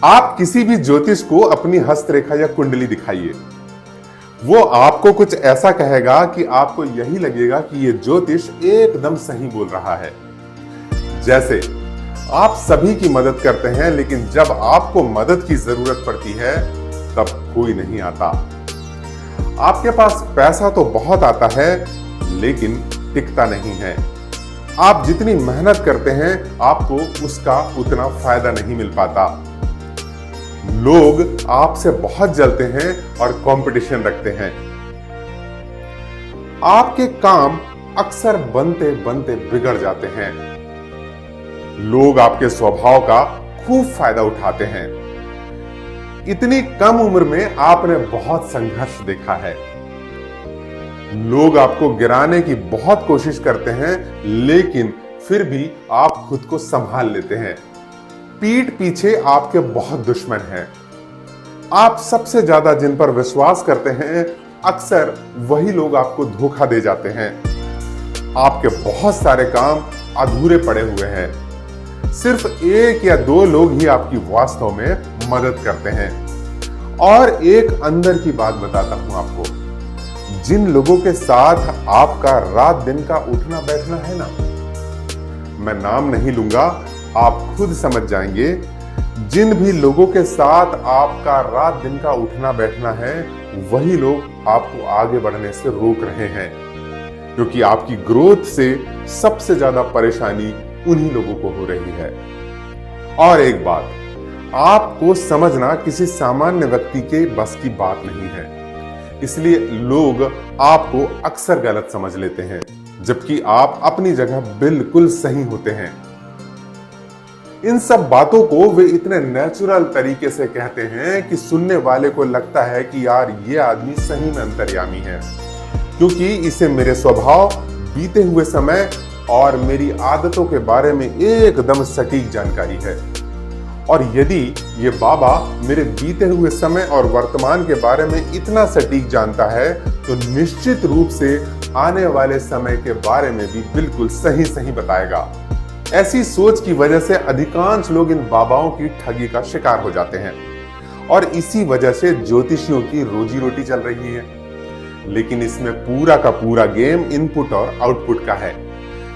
आप किसी भी ज्योतिष को अपनी हस्तरेखा या कुंडली दिखाइए, वो आपको कुछ ऐसा कहेगा कि आपको यही लगेगा कि ये ज्योतिष एकदम सही बोल रहा है। जैसे आप सभी की मदद करते हैं, लेकिन जब आपको मदद की जरूरत पड़ती है तब कोई नहीं आता। आपके पास पैसा तो बहुत आता है, लेकिन टिकता नहीं है। आप जितनी मेहनत करते हैं, आपको उसका उतना फायदा नहीं मिल पाता। लोग आपसे बहुत जलते हैं और कंपटीशन रखते हैं। आपके काम अक्सर बनते बनते बिगड़ जाते हैं। लोग आपके स्वभाव का खूब फायदा उठाते हैं। इतनी कम उम्र में आपने बहुत संघर्ष देखा है। लोग आपको गिराने की बहुत कोशिश करते हैं, लेकिन फिर भी आप खुद को संभाल लेते हैं। पीठ पीछे आपके बहुत दुश्मन हैं। आप सबसे ज्यादा जिन पर विश्वास करते हैं, अक्सर वही लोग आपको धोखा दे जाते हैं। आपके बहुत सारे काम अधूरे पड़े हुए हैं। सिर्फ एक या दो लोग ही आपकी वास्तव में मदद करते हैं। और एक अंदर की बात बताता हूं आपको, जिन लोगों के साथ आपका रात दिन का उठना बैठना है ना, मैं नाम नहीं लूंगा, आप खुद समझ जाएंगे। जिन भी लोगों के साथ आपका रात दिन का उठना बैठना है, वही लोग आपको आगे बढ़ने से रोक रहे हैं, क्योंकि आपकी ग्रोथ से सबसे ज्यादा परेशानी उन्हीं लोगों को हो रही है। और एक बात, आपको समझना किसी सामान्य व्यक्ति के बस की बात नहीं है, इसलिए लोग आपको अक्सर गलत समझ लेते हैं, जबकि आप अपनी जगह बिल्कुल सही होते हैं। इन सब बातों को वे इतने नेचुरल तरीके से कहते हैं कि सुनने वाले को लगता है कि यार ये आदमी सही में अंतर्यामी है, क्योंकि इसे मेरे स्वभाव, बीते हुए समय और मेरी आदतों के बारे में एकदम सटीक जानकारी है। और यदि ये बाबा मेरे बीते हुए समय और वर्तमान के बारे में इतना सटीक जानता है, तो निश्चित रूप से आने वाले समय के बारे में भी बिल्कुल सही सही बताएगा। ऐसी सोच की वजह से अधिकांश लोग इन बाबाओं की ठगी का शिकार हो जाते हैं, और इसी वजह से ज्योतिषियों की रोजी रोटी चल रही है। लेकिन इसमें पूरा का पूरा गेम इनपुट और आउटपुट का है,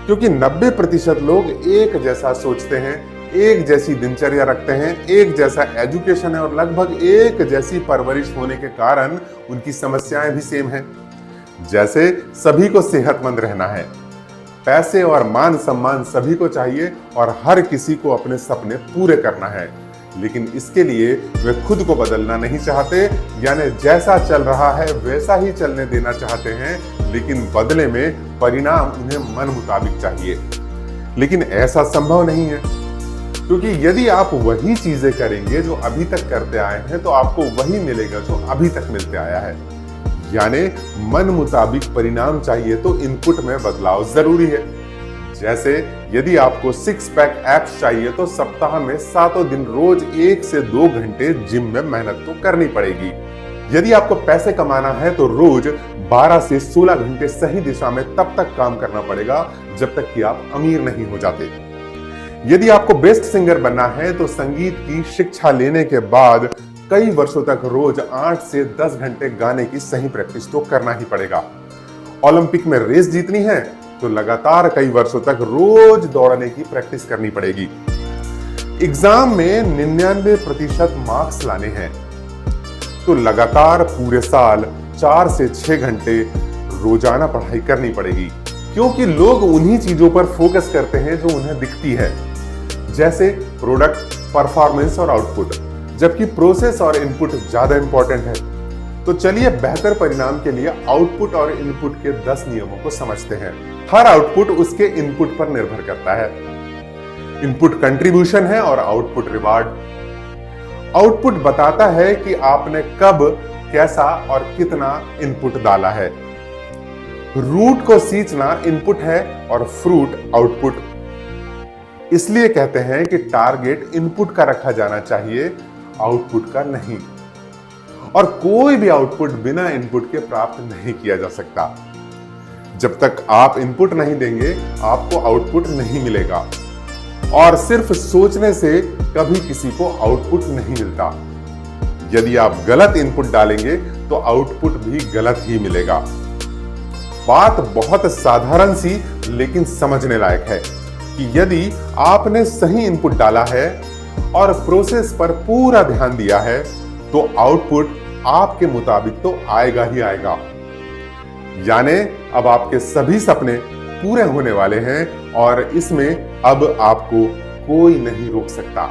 क्योंकि 90% लोग एक जैसा सोचते हैं, एक जैसी दिनचर्या रखते हैं, एक जैसा एजुकेशन है और लगभग एक जैसी परवरिश होने के कारण उनकी समस्याएं भी सेम हैं। जैसे सभी को सेहतमंद रहना है, पैसे और मान सम्मान सभी को चाहिए और हर किसी को अपने सपने पूरे करना है, लेकिन इसके लिए वे खुद को बदलना नहीं चाहते, यानी जैसा चल रहा है वैसा ही चलने देना चाहते हैं, लेकिन बदले में परिणाम उन्हें मन मुताबिक चाहिए। लेकिन ऐसा संभव नहीं है, क्योंकि यदि आप वही चीजें करेंगे जो अभी तक करते आए हैं, तो आपको वही मिलेगा जो अभी तक मिलते आया है। यानी मन मुताबिक परिणाम चाहिए तो इनपुट में बदलाव जरूरी है। जैसे यदि आपको 6 पैक एब्स चाहिए, तो सप्ताह में 7 दिन रोज 1 से 2 घंटे जिम में मेहनत तो करनी पड़ेगी। यदि आपको पैसे कमाना है, तो रोज 12 से 16 घंटे सही दिशा में तब तक काम करना पड़ेगा जब तक कि आप अमीर नहीं हो जाते। यदि आपको बेस्ट सिंगर बनना है, तो संगीत की शिक्षा लेने के बाद कई वर्षों तक रोज 8 से 10 घंटे गाने की सही प्रैक्टिस तो करना ही पड़ेगा। ओलंपिक में रेस जीतनी है, तो लगातार कई वर्षों तक रोज दौड़ने की प्रैक्टिस करनी पड़ेगी। एग्जाम में 99% मार्क्स लाने हैं, तो लगातार पूरे साल 4 से 6 घंटे रोजाना पढ़ाई करनी पड़ेगी, क्योंकि लोग उन्हीं चीजों पर फोकस करते हैं जो उन्हें दिखती है, जैसे प्रोडक्ट, परफॉर्मेंस और आउटपुट, जबकि प्रोसेस और इनपुट ज्यादा इंपॉर्टेंट है। तो चलिए बेहतर परिणाम के लिए आउटपुट और इनपुट के 10 नियमों को समझते हैं। हर आउटपुट उसके इनपुट पर निर्भर करता है। इनपुट कंट्रीब्यूशन है और आउटपुट रिवार्ड। आउटपुट बताता है कि आपने कब, कैसा और कितना इनपुट डाला है। रूट को सींचना इनपुट है और फ्रूट आउटपुट। इसलिए कहते हैं कि टारगेट इनपुट का रखा जाना चाहिए, आउटपुट का नहीं। और कोई भी आउटपुट बिना इनपुट के प्राप्त नहीं किया जा सकता। जब तक आप इनपुट नहीं देंगे, आपको आउटपुट नहीं मिलेगा। और सिर्फ सोचने से कभी किसी को आउटपुट नहीं मिलता। यदि आप गलत इनपुट डालेंगे तो आउटपुट भी गलत ही मिलेगा। बात बहुत साधारण सी लेकिन समझने लायक है कि यदि आपने सही इनपुट डाला है और प्रोसेस पर पूरा ध्यान दिया है तो आउटपुट आपके मुताबिक तो आएगा ही आएगा। यानी अब आपके सभी सपने पूरे होने वाले हैं और इसमें अब आपको कोई नहीं रोक सकता।